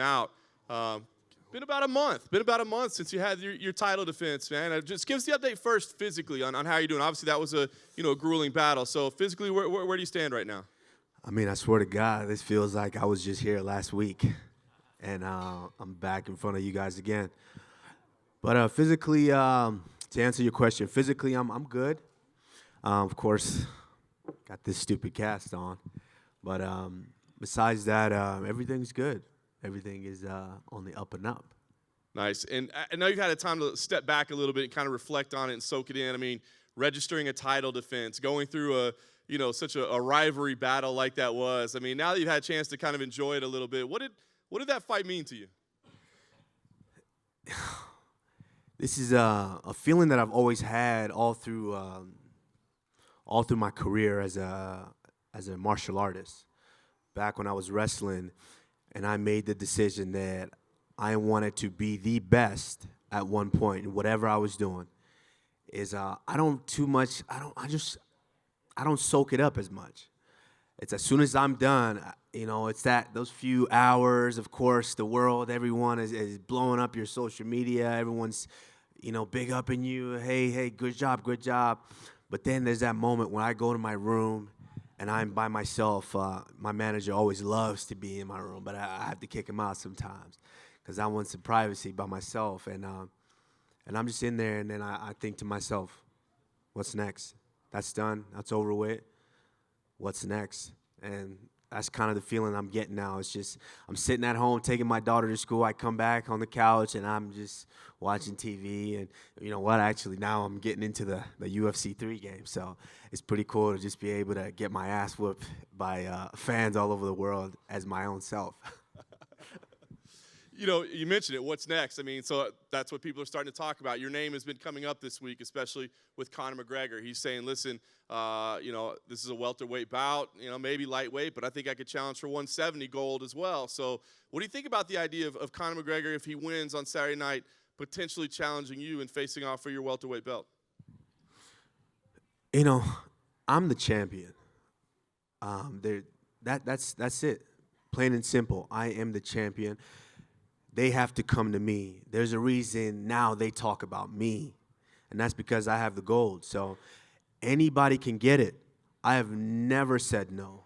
stepping out. Been about a month since you had your title defense, man. Just give us the update first physically on how you're doing. Obviously, that was a grueling battle. So physically, where do you stand right now? I mean, I swear to God, this feels like I was just here last week, and I'm back in front of you guys again. But physically, to answer your question, physically, I'm good. Of course, got this stupid cast on. But besides that, everything's good. Everything is on the up and up. Nice. And I know you've had a time to step back a little bit and kind of reflect on it and soak it in. I mean, registering a title defense, going through such a rivalry battle like that was. I mean, now that you've had a chance to kind of enjoy it a little bit, what did that fight mean to you? This is a feeling that I've always had all through my career as a martial artist. Back when I was wrestling, and I made the decision that I wanted to be the best at one point in whatever I was doing. I don't soak it up as much. It's as soon as I'm done, it's those few hours, of course, the world, everyone is blowing up your social media. Everyone's, big up in you. Hey, good job. But then there's that moment when I go to my room and I'm by myself. My manager always loves to be in my room, but I have to kick him out sometimes because I want some privacy by myself. And I'm just in there, and then I think to myself, what's next? That's done. That's over with. What's next? And that's kind of the feeling I'm getting now. It's just I'm sitting at home taking my daughter to school. I come back on the couch, and I'm just watching TV. And you know what? Actually, now I'm getting into the UFC 3 game. So it's pretty cool to just be able to get my ass whooped by fans all over the world as my own self. You mentioned it. What's next? I mean, so that's what people are starting to talk about. Your name has been coming up this week, especially with Conor McGregor. He's saying, listen, this is a welterweight bout, maybe lightweight, but I think I could challenge for 170 gold as well. So what do you think about the idea of Conor McGregor, if he wins on Saturday night, potentially challenging you and facing off for your welterweight belt? I'm the champion. That's it. Plain and simple. I am the champion. They have to come to me. There's a reason now they talk about me, and that's because I have the gold. So anybody can get it. I have never said no.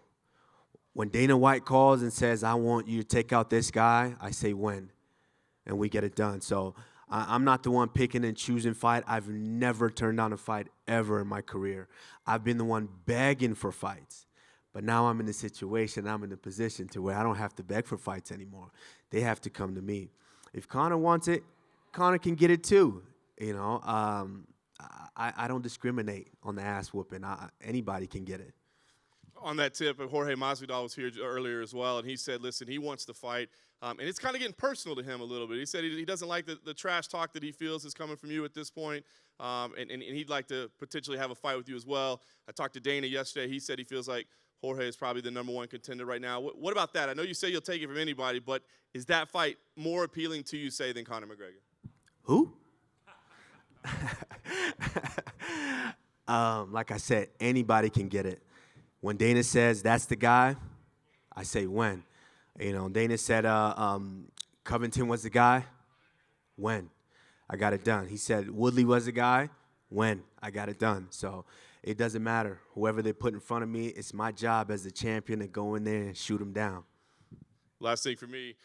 When Dana White calls and says, I want you to take out this guy, I say when, and we get it done. So I'm not the one picking and choosing fight. I've never turned down a fight ever in my career. I've been the one begging for fights. But now I'm in a situation, I'm in a position to where I don't have to beg for fights anymore. They have to come to me. If Conor wants it, Conor can get it too. I don't discriminate on the ass whooping. Anybody can get it. On that tip, Jorge Masvidal was here earlier as well, and he said, listen, he wants to fight. And it's kind of getting personal to him a little bit. He said he doesn't like the trash talk that he feels is coming from you at this point, and he'd like to potentially have a fight with you as well. I talked to Dana yesterday. He said he feels like Jorge is probably the #1 contender right now. What about that? I know you say you'll take it from anybody, but is that fight more appealing to you, say, than Conor McGregor? Who? Like I said, anybody can get it. When Dana says that's the guy, I say when. Dana said Covington was the guy. When? I got it done. He said Woodley was the guy. When? I got it done. So it doesn't matter. Whoever they put in front of me, it's my job as the champion to go in there and shoot them down. Last thing for me,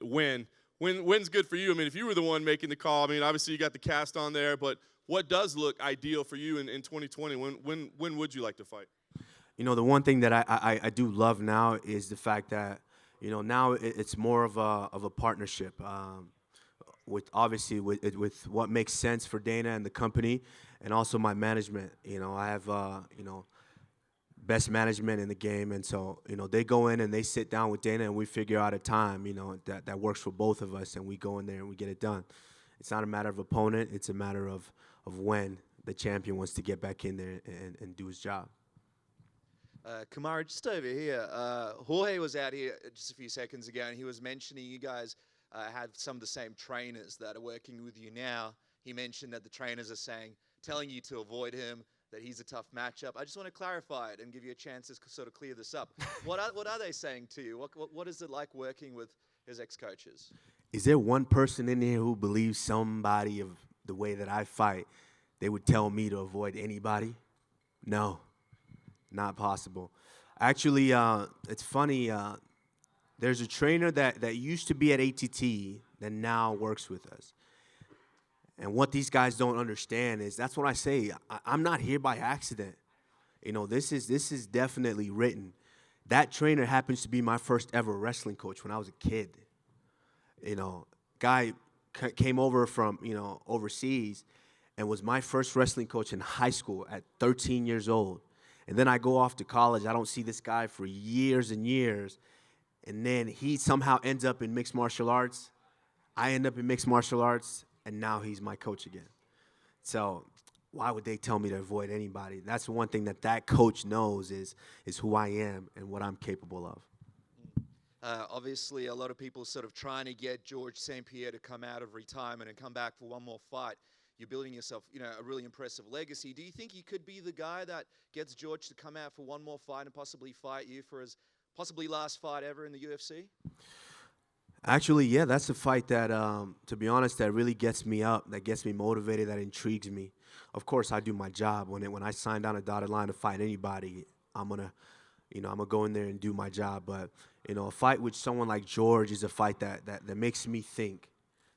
when's good for you? I mean, if you were the one making the call, I mean, obviously you got the cast on there, but what does look ideal for you in 2020? When would you like to fight? The one thing that I do love now is the fact that, now it's more of a partnership. With what makes sense for Dana and the company, and also my management. I have best management in the game, and so they go in and they sit down with Dana and we figure out a time that works for both of us, and we go in there and we get it done. It's not a matter of opponent; it's a matter of when the champion wants to get back in there and do his job. Kamaru, just over here, Jorge was out here just a few seconds ago, and he was mentioning you guys have some of the same trainers that are working with you now. He mentioned that the trainers are telling you to avoid him, that he's a tough matchup. I just want to clarify it and give you a chance to sort of clear this up. What are they saying to you? What is it like working with his ex-coaches? Is there one person in here who believes somebody of the way that I fight, they would tell me to avoid anybody? No, not possible. Actually, it's funny. There's a trainer that used to be at ATT that now works with us. And what these guys don't understand is that's what I say. I'm not here by accident. You know, this is definitely written. That trainer happens to be my first ever wrestling coach when I was a kid. You know, guy came over from, overseas and was my first wrestling coach in high school at 13 years old. And then I go off to college. I don't see this guy for years and years. And then he somehow ends up in mixed martial arts. I end up in mixed martial arts, and now he's my coach again. So why would they tell me to avoid anybody? That's one thing that coach knows is who I am and what I'm capable of. Obviously, a lot of people sort of trying to get George St. Pierre to come out of retirement and come back for one more fight. You're building yourself, a really impressive legacy. Do you think you could be the guy that gets George to come out for one more fight and possibly fight you for his possibly last fight ever in the UFC? Actually, yeah, that's a fight that, to be honest, that really gets me up, that gets me motivated, that intrigues me. Of course, I do my job. When I sign down a dotted line to fight anybody, I'm gonna go in there and do my job. But a fight with someone like George is a fight that makes me think,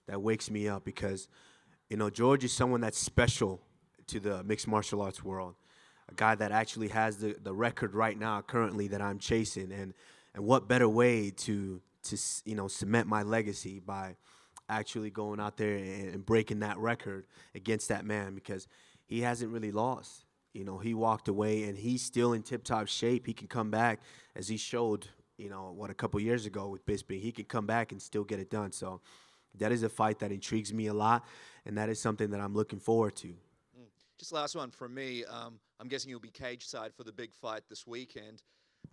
that wakes me up because, George is someone that's special to the mixed martial arts world. A guy that actually has the record right now currently that I'm chasing. And what better way to cement my legacy by actually going out there and breaking that record against that man, because he hasn't really lost. He walked away and he's still in tip-top shape. He can come back, as he showed, a couple years ago with Bisping. He can come back and still get it done. So that is a fight that intrigues me a lot, and that is something that I'm looking forward to. Just last one from me. I'm guessing you'll be cage side for the big fight this weekend.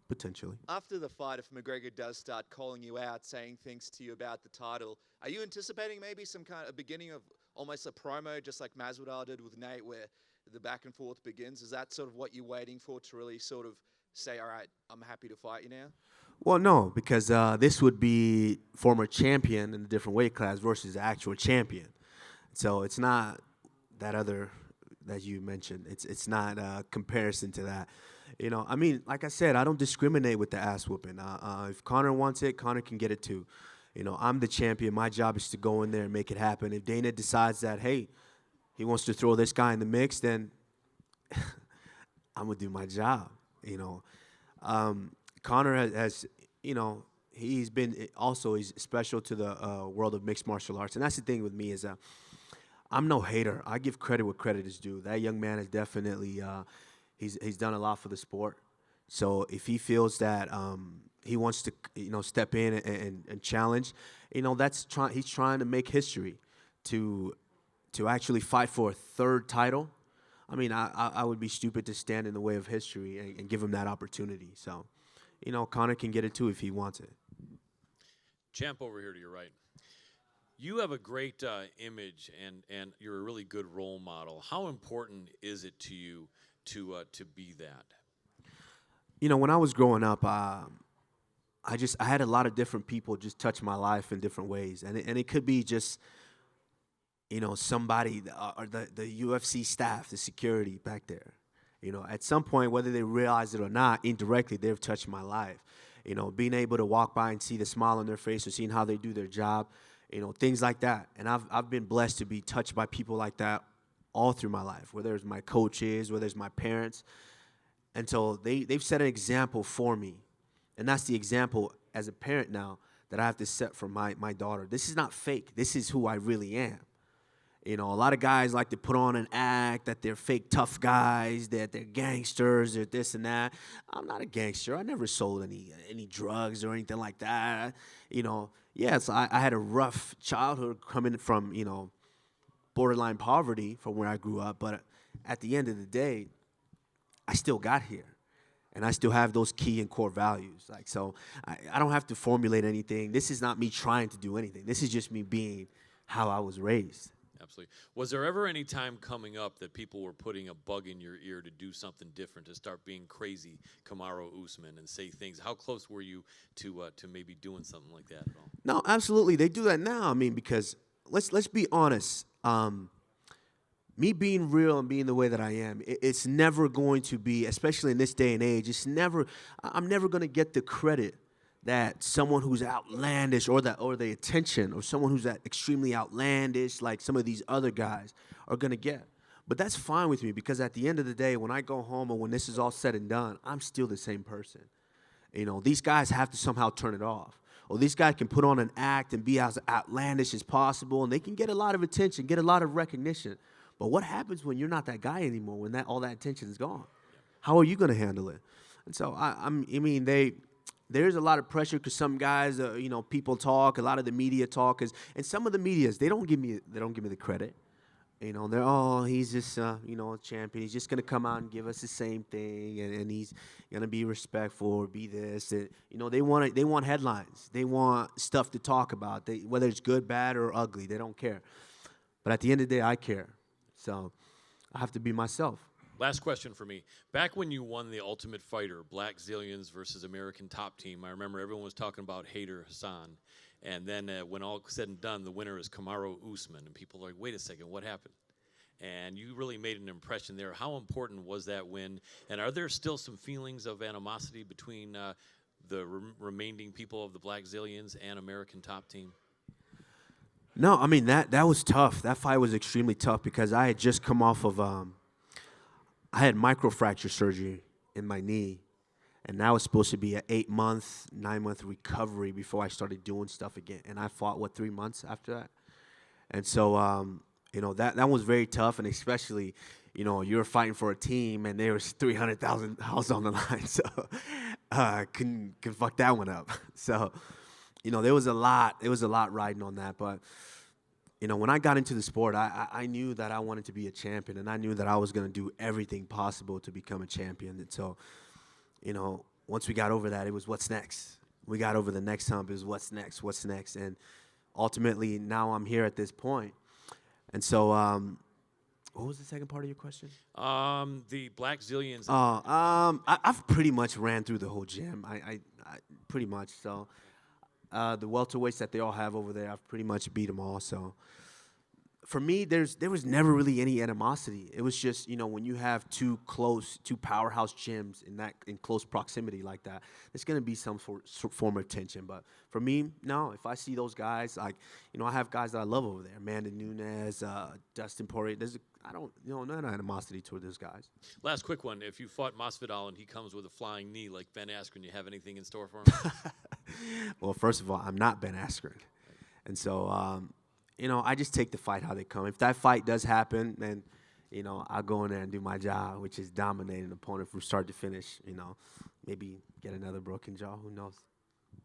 Potentially. After the fight, if McGregor does start calling you out, saying things to you about the title, are you anticipating maybe some kind of beginning of almost a promo, just like Masvidal did with Nate, where the back and forth begins? Is that sort of what you're waiting for to really sort of say, all right, I'm happy to fight you now? Well, no, because this would be former champion in a different weight class versus the actual champion. So it's not that other that you mentioned. It's not a comparison to that. Like I said, I don't discriminate with the ass whooping. If Conor wants it, Conor can get it too. I'm the champion. My job is to go in there and make it happen. If Dana decides that, hey, he wants to throw this guy in the mix, then I'm going to do my job. Conor has he's been also, he's special to the world of mixed martial arts. And that's the thing with me is I'm no hater. I give credit where credit is due. That young man is definitely he's done a lot for the sport. So if he feels that he wants to step in and challenge, he's trying to make history to actually fight for a third title. I would be stupid to stand in the way of history and give him that opportunity. So, Conor can get it too if he wants it. Champ over here to your right. You have a great image, and you're a really good role model. How important is it to you to be that? When I was growing up, I had a lot of different people just touch my life in different ways, and it could be just somebody or the UFC staff, the security back there. At some point, whether they realize it or not, indirectly they've touched my life. Being able to walk by and see the smile on their face or seeing how they do their job, things like that. And I've been blessed to be touched by people like that all through my life, whether it's my coaches, whether it's my parents. And so they've set an example for me. And that's the example as a parent now that I have to set for my daughter. This is not fake. This is who I really am. A lot of guys like to put on an act that they're fake tough guys, that they're gangsters or this and that. I'm not a gangster. I never sold any drugs or anything like that. Yes, I had a rough childhood coming from, borderline poverty from where I grew up. But at the end of the day, I still got here. And I still have those key and core values. So I don't have to formulate anything. This is not me trying to do anything. This is just me being how I was raised. Absolutely. Was there ever any time coming up that people were putting a bug in your ear to do something different, to start being crazy, Kamaru Usman, and say things? How close were you to maybe doing something like that at all? No, absolutely. They do that now. I mean, because let's be honest. Me being real and being the way that I am, it's never going to be, especially in this day and age, I'm never going to get the credit that someone who's outlandish or the attention or someone who's that extremely outlandish like some of these other guys are going to get. But that's fine with me because at the end of the day, when I go home or when this is all said and done, I'm still the same person. You know, these guys have to somehow turn it off. Or these guys can put on an act and be as outlandish as possible, and they can get a lot of attention, get a lot of recognition. But what happens when you're not that guy anymore, when all that attention is gone? How are you going to handle it? And so, there's a lot of pressure because some guys, people talk, a lot of the media talk, and some of the medias, they don't give me the credit. You know, he's just, a champion. He's just going to come out and give us the same thing, and he's going to be respectful or be this. And, they want headlines. They want stuff to talk about, whether it's good, bad, or ugly. They don't care. But at the end of the day, I care. So I have to be myself. Last question for me. Back when you won the Ultimate Fighter, Black Zillions versus American Top Team, I remember everyone was talking about Hader Hassan. And then when all said and done, the winner is Kamaru Usman. And people are like, wait a second, what happened? And you really made an impression there. How important was that win? And are there still some feelings of animosity between the remaining people of the Black Zillions and American Top Team? No, I mean, that was tough. That fight was extremely tough because I had just come off of I had microfracture surgery in my knee, and that was supposed to be an 8-month, 9-month recovery before I started doing stuff again. And I fought, 3 months after that? And so, that was very tough, and especially, you were fighting for a team, and there was $300,000 on the line, so couldn't fuck that one up. So, there was a lot riding on that, but when I got into the sport, I knew that I wanted to be a champion, and I knew that I was going to do everything possible to become a champion. And so, once we got over that, it was what's next. We got over the next hump, it was what's next. And ultimately, now I'm here at this point. And so, what was the second part of your question? The Black Zillions. I've pretty much ran through the whole gym. I pretty much, so. The welterweights that they all have over there, I've pretty much beat them all. So for me, there was never really any animosity. It was just, when you have two powerhouse gyms in close proximity like that, there's going to be some form of tension. But for me, no. If I see those guys, I have guys that I love over there, Amanda Nunes, Dustin Poirier. No animosity toward those guys. Last quick one. If you fought Masvidal and he comes with a flying knee like Ben Askren, you have anything in store for him? Well, first of all, I'm not Ben Askren. And so, I just take the fight how they come. If that fight does happen, then, I'll go in there and do my job, which is dominate an opponent from start to finish, maybe get another broken jaw. Who knows?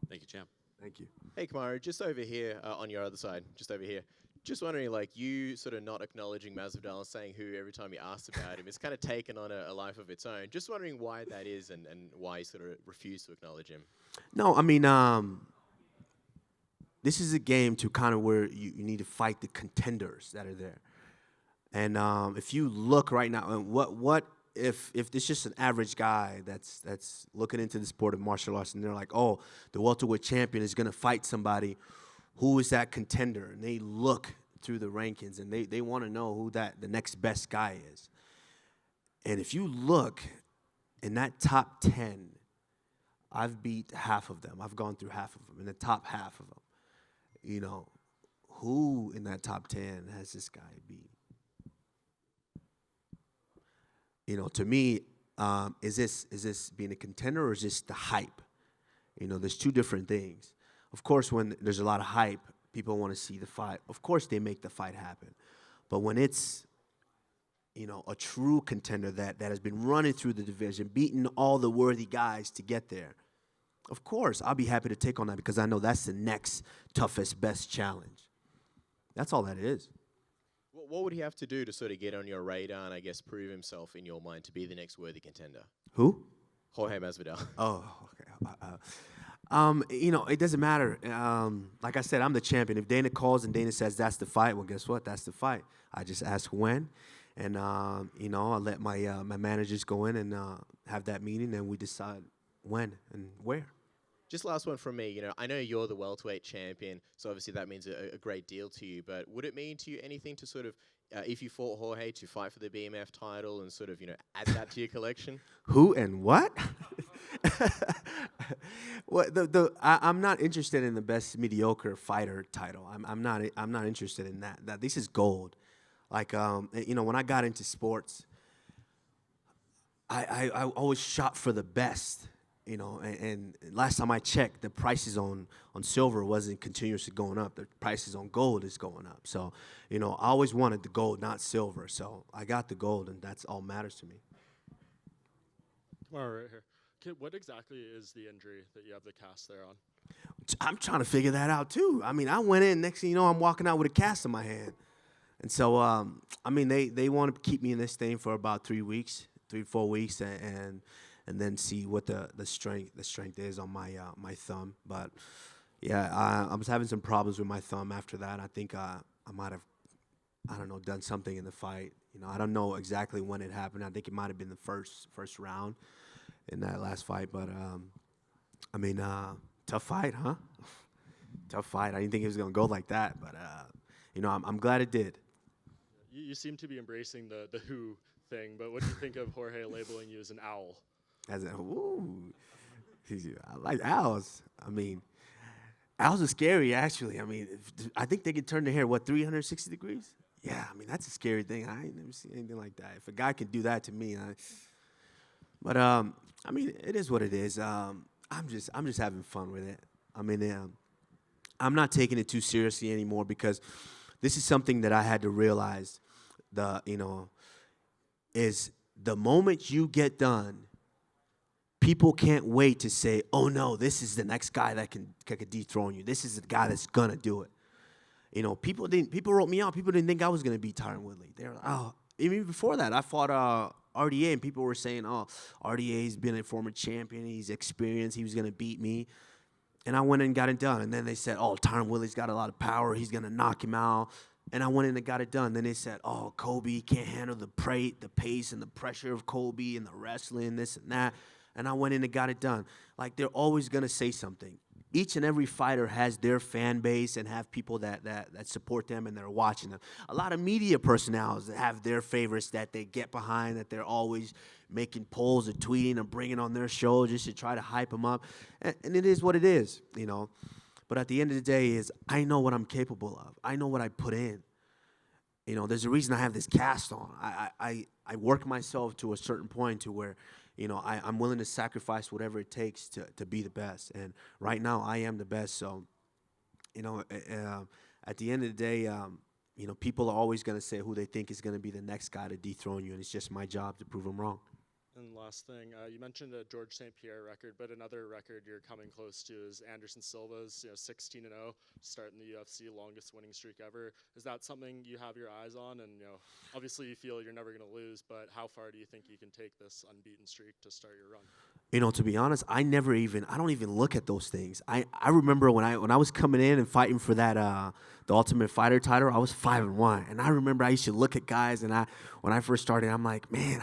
Thank you, champ. Thank you. Hey, Kamaru, just over here on your other side, just over here. Just wondering, you sort of not acknowledging Masvidal and saying who every time you asked about him, it's kind of taken on a life of its own. Just wondering why that is and why you sort of refuse to acknowledge him. No, I mean, this is a game to kind of where you need to fight the contenders that are there. And if you look right now, what if this just an average guy that's looking into the sport of martial arts and they're like, oh, the welterweight champion is going to fight somebody, who is that contender? And they look through the rankings and they want to know who the next best guy is. And if you look in that top 10, I've beat half of them. I've gone through half of them, in the top half of them. Who in that top 10 has this guy beat? To me, is this being a contender or is this the hype? There's two different things. Of course, when there's a lot of hype, people want to see the fight. Of course, they make the fight happen. But when it's, a true contender that has been running through the division, beating all the worthy guys to get there, of course, I'll be happy to take on that because I know that's the next toughest, best challenge. That's all that is. What would he have to do to sort of get on your radar and, I guess, prove himself in your mind to be the next worthy contender? Who? Jorge Masvidal. Oh, okay. It doesn't matter. Like I said, I'm the champion. If Dana calls and Dana says that's the fight, well, guess what? That's the fight. I just ask when, and I let my my managers go in and have that meeting, and we decide when and where. Just last one from me. I know you're the welterweight champion, so obviously that means a great deal to you. But would it mean to you anything to sort of, if you fought Jorge, to fight for the BMF title and sort of, add that to your collection? Who and what? I'm not interested in the best mediocre fighter title. I'm not interested in that. This is gold. Like when I got into sports, I always shot for the best. And last time I checked, the prices on silver wasn't continuously going up. The prices on gold is going up. So, I always wanted the gold, not silver. So I got the gold, and that's all matters to me. All right here. Kid, what exactly is the injury that you have the cast there on? I'm trying to figure that out too. I mean, I went in. Next thing you know, I'm walking out with a cast in my hand, and so they want to keep me in this thing for about 3 weeks, 3-4 weeks, and then see what the strength is on my my thumb. But yeah, I was having some problems with my thumb after that. I think I might have, done something in the fight. I don't know exactly when it happened. I think it might have been the first round in that last fight. But tough fight, huh? Tough fight. I didn't think it was gonna go like that, but I'm glad it did. You seem to be embracing the who thing, but what do you think of Jorge labeling you as an owl? I like owls. Owls are scary, actually. I think they can turn their hair, 360 degrees? Yeah, that's a scary thing. I ain't never seen anything like that. If a guy can do that to me, it is what it is. I'm just having fun with it. I'm not taking it too seriously anymore because this is something that I had to realize. Is the moment you get done, people can't wait to say, "Oh no, this is the next guy that can dethrone you. This is the guy that's gonna do it." People wrote me out. People didn't think I was gonna beat Tyron Woodley. They were like, "Oh." Even before that, I fought RDA, and people were saying, "Oh, RDA's been a former champion. He's experienced. He was gonna beat me." And I went in and got it done. And then they said, "Oh, Tyron Woodley's got a lot of power. He's gonna knock him out." And I went in and got it done. Then they said, "Oh, Colby can't handle the pace and the pressure of Colby and the wrestling, this and that." And I went in and got it done. Like, they're always going to say something. Each and every fighter has their fan base and have people that support them and they're watching them. A lot of media personalities that have their favorites that they get behind, that they're always making polls or tweeting or bringing on their show just to try to hype them up. And it is what it is, But at the end of the day is I know what I'm capable of. I know what I put in. There's a reason I have this cast on. I work myself to a certain point to where, I'm willing to sacrifice whatever it takes to be the best. And right now I am the best. So, at the end of the day, people are always going to say who they think is going to be the next guy to dethrone you. And it's just my job to prove them wrong. And last thing, you mentioned a George St. Pierre record, but another record you're coming close to is Anderson Silva's 16-0, starting the UFC, longest winning streak ever. Is that something you have your eyes on? And obviously you feel you're never going to lose, but how far do you think you can take this unbeaten streak to start your run? To be honest, I don't even look at those things. I remember when I was coming in and fighting for that the Ultimate Fighter title, I was 5-1, and I remember I used to look at guys, and when I first started, I'm like, man,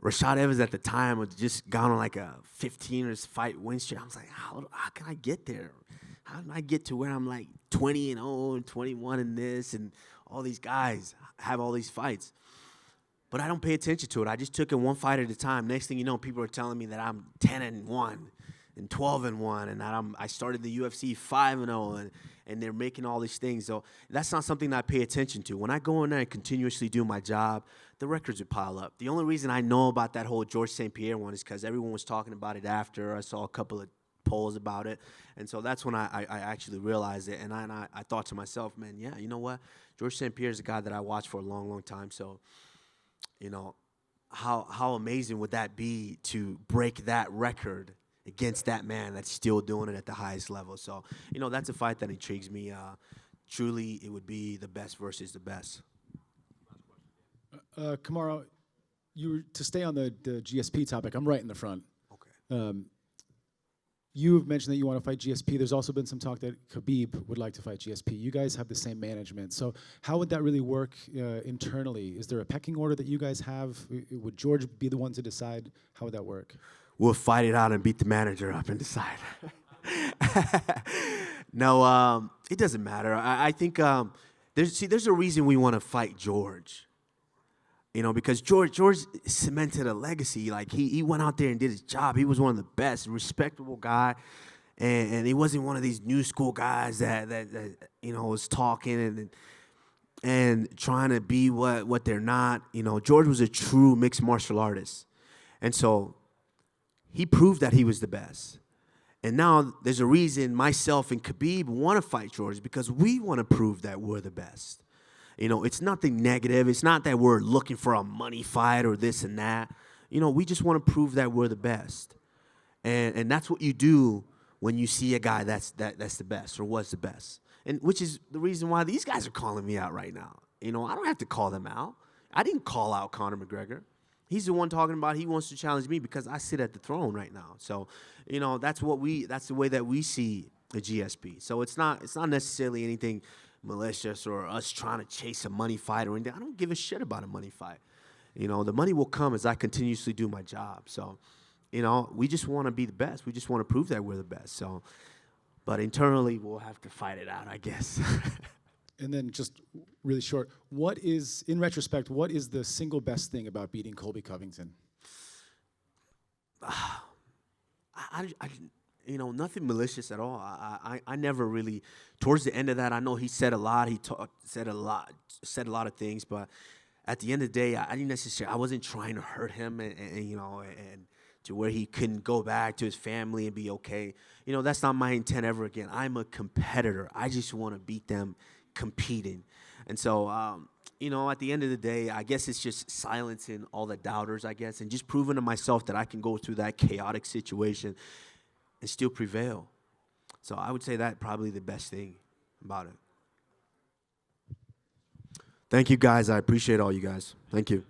Rashad Evans at the time had just gone on like a 15 fight win streak. I was like, how can I get there? How did I get to where I'm like 20-0 and 21 in this, and all these guys have all these fights? But I don't pay attention to it. I just took it one fight at a time. Next thing you know, people are telling me that I'm 10-1 and 12-1, and that I started the UFC 5-0, and they're making all these things. So that's not something that I pay attention to. When I go in there and continuously do my job, the records would pile up. The only reason I know about that whole George St. Pierre one is because everyone was talking about it after. I saw a couple of polls about it. And so that's when I actually realized it. And I thought to myself, man, yeah, you know what? George St. Pierre is a guy that I watched for a long, long time. So, how amazing would that be to break that record against that man that's still doing it at the highest level? So, that's a fight that intrigues me. Truly, it would be the best versus the best. Kamaru, to stay on the GSP topic, I'm right in the front. Okay. You have mentioned that you want to fight GSP. There's also been some talk that Khabib would like to fight GSP. You guys have the same management. So how would that really work internally? Is there a pecking order that you guys have? Would George be the one to decide? How would that work? We'll fight it out and beat the manager up and decide. No, it doesn't matter. I think there's a reason we want to fight George. You know, because George cemented a legacy. Like, he went out there and did his job. He was one of the best, respectable guy. And he wasn't one of these new school guys that you know, was talking and trying to be what they're not. You know, George was a true mixed martial artist. And so he proved that he was the best. And now there's a reason myself and Khabib want to fight George, because we want to prove that we're the best. You know, it's nothing negative. It's not that we're looking for a money fight or this and that. You know, we just want to prove that we're the best. And that's what you do when you see a guy that's the best or was the best. And which is the reason why these guys are calling me out right now. You know, I don't have to call them out. I didn't call out Conor McGregor. He's the one talking about he wants to challenge me because I sit at the throne right now. So, you know, that's the way that we see the GSP. So it's not necessarily anything malicious or us trying to chase a money fight or anything. I don't give a shit about a money fight. You know, the money will come as I continuously do my job. So, you know, we just want to be the best. We just want to prove that we're the best. So, but internally, we'll have to fight it out, I guess. And then just really short, in retrospect, what is the single best thing about beating Colby Covington? You know, nothing malicious at all. I never really, towards the end of that, I know he said a lot. He said a lot of things, but at the end of the day, I wasn't trying to hurt him and you know, and to where he couldn't go back to his family and be okay. You know, that's not my intent ever again. I'm a competitor. I just want to beat them competing. And so, you know, at the end of the day, I guess it's just silencing all the doubters, I guess, and just proving to myself that I can go through that chaotic situation and still prevail. So I would say that probably the best thing about it. Thank you, guys. I appreciate all you guys. Thank you.